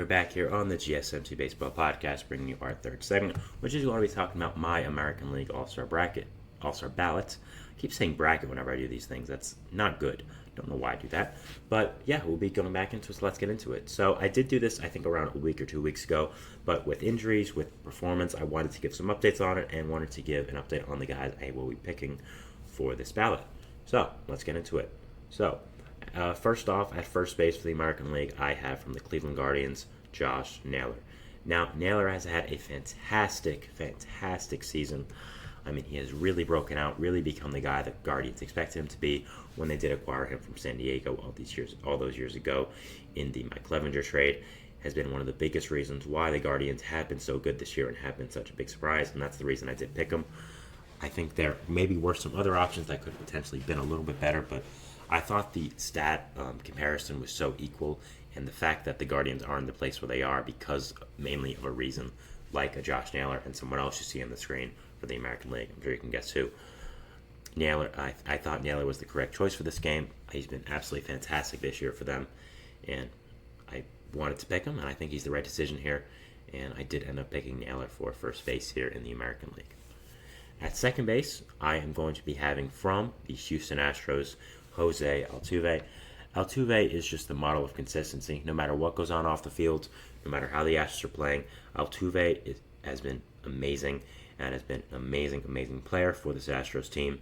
We're back here on the GSMC Baseball Podcast, bringing you our third segment, which is going to be talking about my American League All-Star Ballot. I keep saying bracket whenever I do these things. That's not good. Don't know why I do that. But yeah, we'll be going back into it, so let's get into it. So I did do this, I think, around a week or 2 weeks ago, but with injuries, with performance, I wanted to give some updates on it and wanted to give an update on the guys I will be picking for this ballot. So let's get into it. So first off, at first base for the American League, I have from the Cleveland Guardians, Josh Naylor. Now, Naylor has had a fantastic season. I mean, he has really broken out, really become the guy that Guardians expected him to be when they did acquire him from San Diego all those years ago in the Mike Clevenger trade. Has been one of the biggest reasons why the Guardians have been so good this year and have been such a big surprise, and that's the reason I did pick him. I think there maybe were some other options that could have potentially been a little bit better, but I thought the stat comparison was so equal, and the fact that the Guardians are in the place where they are because mainly of a reason like a Josh Naylor and someone else you see on the screen for the American League. I'm sure you can guess who. Naylor, I thought Naylor was the correct choice for this game. He's been absolutely fantastic this year for them, and I wanted to pick him, and I think he's the right decision here, and I did end up picking Naylor for first base here in the American League. At second base, I am going to be having from the Houston Astros, Jose Altuve. Altuve is just the model of consistency. No matter what goes on off the field, no matter how the Astros are playing, Altuve has been amazing and has been an amazing player for this Astros team,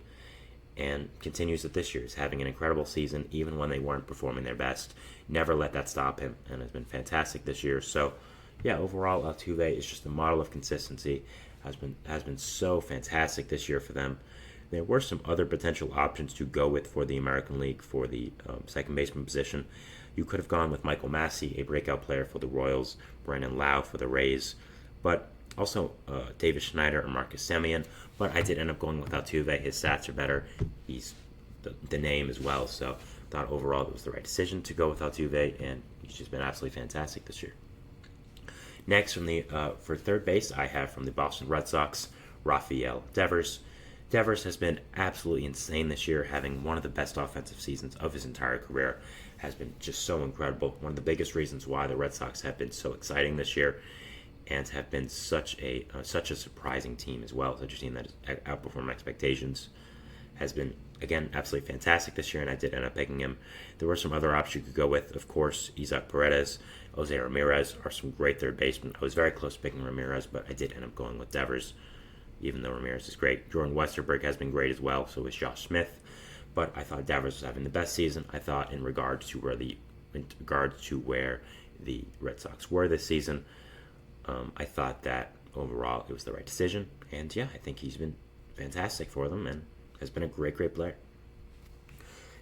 and continues it this year. He's having an incredible season even when they weren't performing their best. Never let that stop him, and has been fantastic this year. So, yeah, overall, Altuve is just the model of consistency. Has been so fantastic this year for them. There were some other potential options to go with for the American League for the second baseman position. You could have gone with Michael Massey, a breakout player for the Royals, Brandon Lau for the Rays, but also David Schneider or Marcus Semien. But I did end up going with Altuve. His stats are better. He's the name as well, so I thought overall it was the right decision to go with Altuve, and he's just been absolutely fantastic this year. Next, for third base, I have from the Boston Red Sox, Rafael Devers. Devers has been absolutely insane this year, having one of the best offensive seasons of his entire career. Has been just so incredible. One of the biggest reasons why the Red Sox have been so exciting this year, and have been such a surprising team as well. Such a team that has outperformed expectations. Has been, again, absolutely fantastic this year, and I did end up picking him. There were some other options you could go with. Of course, Isaac Paredes, Jose Ramirez are some great third basemen. I was very close to picking Ramirez, but I did end up going with Devers, even though Ramirez is great. Jordan Westerberg has been great as well, so is Josh Smith. But I thought Devers was having the best season. I thought in regards to where the Red Sox were this season, I thought that overall it was the right decision. And yeah, I think he's been fantastic for them and has been a great player.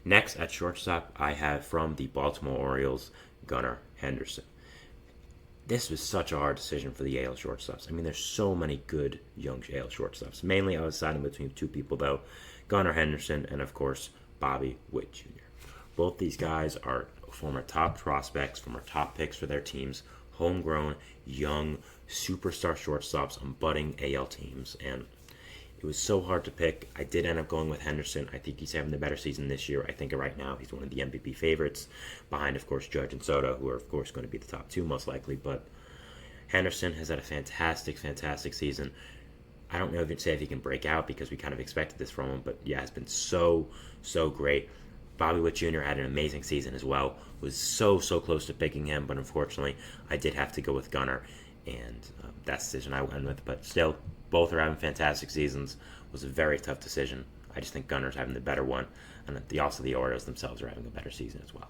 Next, at shortstop, I have from the Baltimore Orioles, Gunnar Henderson. This was such a hard decision for the AL shortstops. I mean, there's so many good young AL shortstops. Mainly, I was deciding between two people, though. Gunnar Henderson and, of course, Bobby Witt Jr. Both these guys are former top prospects, former top picks for their teams, homegrown, young, superstar shortstops on budding AL teams, and it was so hard to pick. I did end up going with Henderson. I think he's having the better season this year. I think right now he's one of the MVP favorites, behind, of course, Judge and Soto, who are, of course, going to be the top two most likely. But Henderson has had a fantastic season. I don't know if say if he can break out because we kind of expected this from him, but yeah, it's been so great. Bobby Witt Jr. had an amazing season as well. Was so close to picking him, but unfortunately, I did have to go with Gunnar, and that's the decision I went with. But still, both are having fantastic seasons. It was a very tough decision. I just think Gunnar's having the better one, and also the Orioles themselves are having a better season as well.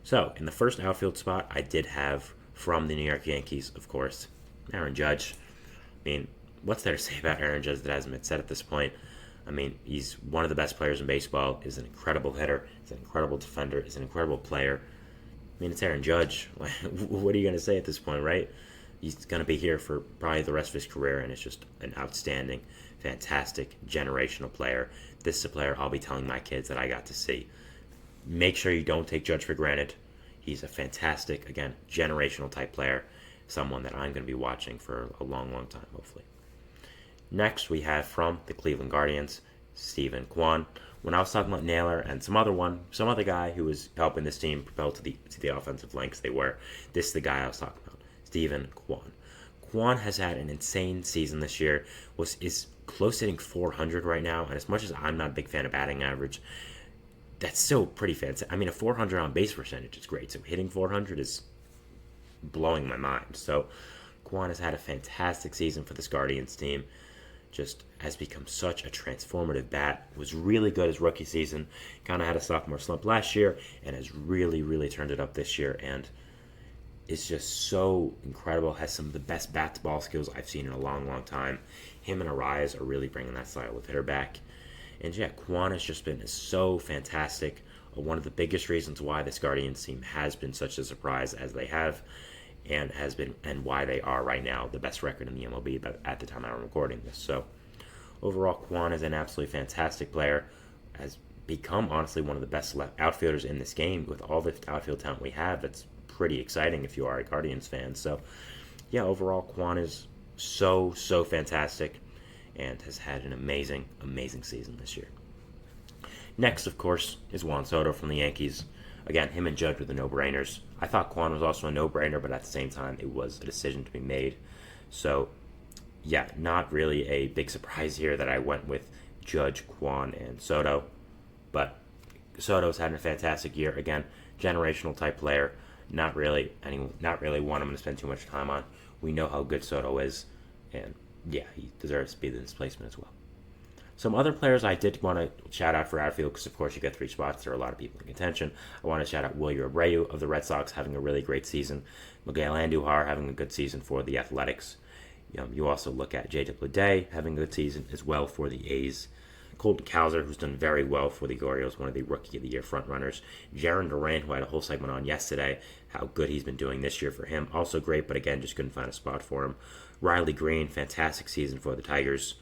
So, in the first outfield spot, I did have from the New York Yankees, of course, Aaron Judge. I mean, what's there to say about Aaron Judge that hasn't been said at this point? I mean, he's one of the best players in baseball. He's an incredible hitter. He's an incredible defender. He's an incredible player. I mean, it's Aaron Judge. What are you going to say at this point, right? He's going to be here for probably the rest of his career, and it's just an outstanding, fantastic, generational player. This is a player I'll be telling my kids that I got to see. Make sure you don't take Judge for granted. He's a fantastic, again, generational type player, someone that I'm going to be watching for a long time, hopefully. Next, we have from the Cleveland Guardians, Stephen Kwan. when I was talking about Naylor and some other guy who was helping this team propel to the offensive lengths they were, this is the guy I was talking about, Stephen Kwan. Kwan has had an insane season this year, is close to hitting 400 right now, and as much as I'm not a big fan of batting average, that's still pretty fantastic. I mean, a 400 on base percentage is great, so hitting 400 is blowing my mind. So Kwan has had a fantastic season for this Guardians team. Just has become such a transformative bat. Was really good his rookie season. Kind of had a sophomore slump last year, and has really, really turned it up this year. And is just so incredible. Has some of the best bat-to-ball skills I've seen in a long, long time. Him and Arias are really bringing that style of hitter back. And yeah, Kwan has just been so fantastic. One of the biggest reasons why this Guardians team has been such a surprise as they have, and why they are right now the best record in the MLB at the time I'm recording this. So overall, Kwan is an absolutely fantastic player. Has become honestly one of the best outfielders in this game with all the outfield talent we have. That's pretty exciting if you are a Guardians fan. So yeah, overall, Kwan is so fantastic and has had an amazing season this year. Next, of course, is Juan Soto from the Yankees. Again, him and Judge were the no-brainers. I thought Kwan was also a no-brainer, but at the same time, it was a decision to be made. So, yeah, not really a big surprise here that I went with Judge, Kwan, and Soto. But Soto's had a fantastic year. Again, generational type player. Not really one I'm going to spend too much time on. We know how good Soto is, and yeah, he deserves to be the displacement as well. Some other players I did want to shout out for outfield, because of course you get 3 spots. There are a lot of people in contention. I want to shout out Wilyer Abreu of the Red Sox, having a really great season. Miguel Andujar having a good season for the Athletics. You also look at J.W. Day having a good season as well for the A's. Colton Cowser, who's done very well for the Orioles, one of the Rookie of the Year frontrunners. Jarren Duran, who I had a whole segment on yesterday, how good he's been doing this year for him. Also great, but again, just couldn't find a spot for him. Riley Green, fantastic season for the Tigers.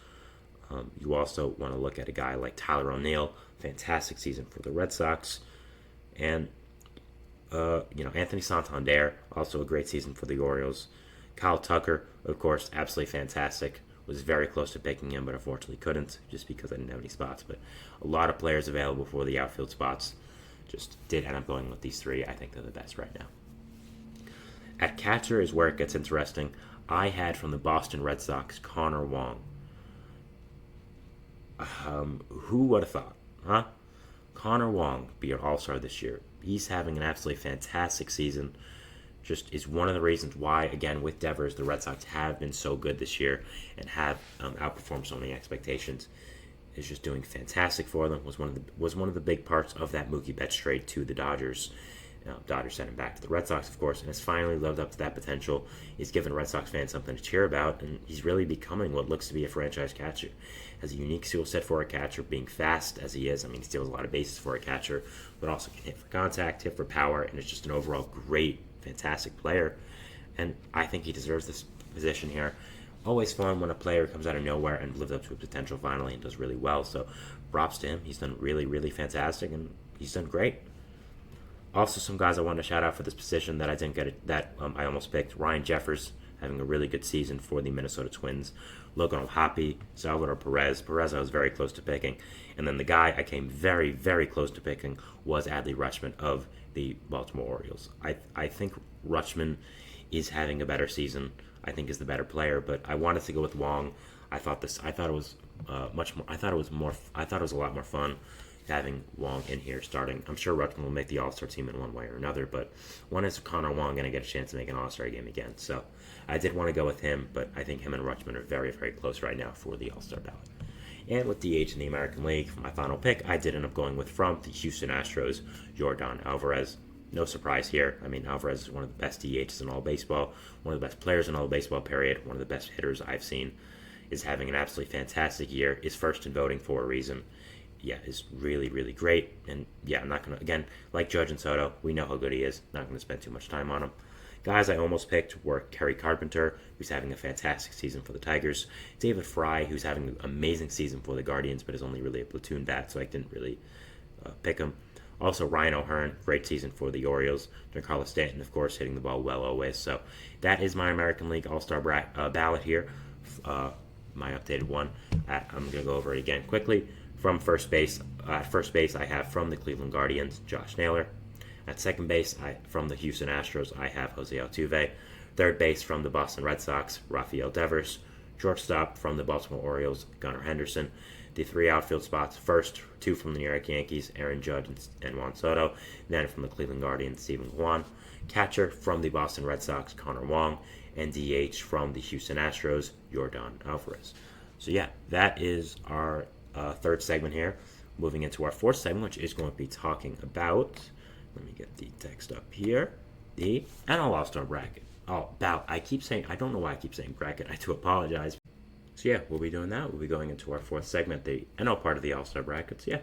You also want to look at a guy like Tyler O'Neill, fantastic season for the Red Sox. And, Anthony Santander, also a great season for the Orioles. Kyle Tucker, of course, absolutely fantastic. Was very close to picking him, but unfortunately couldn't, just because I didn't have any spots. But a lot of players available for the outfield spots. Just did end up going with these 3. I think they're the best right now. At catcher is where it gets interesting. I had from the Boston Red Sox, Connor Wong. Who would have thought, huh? Connor Wong be an All-Star this year. He's having an absolutely fantastic season. Just is one of the reasons why, again, with Devers, the Red Sox have been so good this year and have outperformed so many expectations. Is just doing fantastic for them. Was one of the big parts of that Mookie Betts trade to the Dodgers. Dodgers sent him back to the Red Sox, of course, and has finally lived up to that potential. He's given Red Sox fans something to cheer about, and he's really becoming what looks to be a franchise catcher. Has a unique skill set for a catcher, being fast as he is. I mean, he steals a lot of bases for a catcher, but also can hit for contact, hit for power, and is just an overall great, fantastic player. And I think he deserves this position here. Always fun when a player comes out of nowhere and lives up to his potential finally and does really well. So props to him. He's done really, really fantastic, and he's done great. Also, some guys I wanted to shout out for this position that I didn't get I almost picked. Ryan Jeffers having a really good season for the Minnesota Twins. Logan O'Hoppe, Salvador Perez. Perez I was very close to picking. And then the guy I came very, very close to picking was Adley Rutschman of the Baltimore Orioles. I think Rutschman is having a better season. I think is the better player, but I wanted to go with Wong. I thought it was a lot more fun having Wong in here starting. I'm sure Rutschman will make the All-Star team in one way or another, but when is Connor Wong going to get a chance to make an All-Star game again? So I did want to go with him, but I think him and Rutschman are very, very close right now for the All-Star ballot. And with DH in the American League, for my final pick, I did end up going with from the Houston Astros, Yordan Alvarez. No surprise here. I mean, Alvarez is one of the best DHs in all baseball, one of the best players in all baseball, period, one of the best hitters I've seen, is having an absolutely fantastic year, is first in voting for a reason. Yeah, is really, really great. And yeah, I'm not going to, again, like Judge and Soto, we know how good he is. Not going to spend too much time on him. Guys I almost picked were Kerry Carpenter, who's having a fantastic season for the Tigers. David Fry, who's having an amazing season for the Guardians, but is only really a platoon bat, so I didn't really pick him. Also, Ryan O'Hearn, great season for the Orioles. Giancarlo Stanton, of course, hitting the ball well always. So that is my American League All-Star ballot here. My updated one. I'm going to go over it again quickly. From first base, I have from the Cleveland Guardians, Josh Naylor. At second base, from the Houston Astros, I have Jose Altuve. Third base from the Boston Red Sox, Rafael Devers. Shortstop from the Baltimore Orioles, Gunnar Henderson. The 3 outfield spots, first 2 from the New York Yankees, Aaron Judge and Juan Soto. Then from the Cleveland Guardians, Steven Kwan. Catcher from the Boston Red Sox, Connor Wong. And DH from the Houston Astros, Yordan Alvarez. So yeah, that is our third segment here. Moving into our fourth segment, which is going to be talking about, let me get the text up here, the NL All-Star Bracket. Oh, Ballot. I don't know why I keep saying bracket. I do apologize. So yeah, we'll be doing that. We'll be going into our fourth segment, the NL part of the All-Star Brackets. Yeah.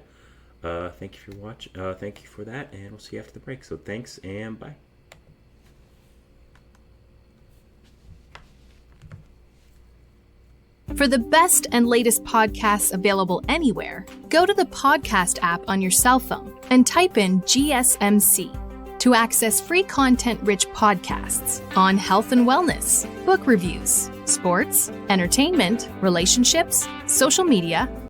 Thank you for watching. Thank you for that, and we'll see you after the break. So thanks, and bye. For the best and latest podcasts available anywhere, go to the podcast app on your cell phone and type in GSMC to access free content-rich podcasts on health and wellness, book reviews, sports, entertainment, relationships, social media,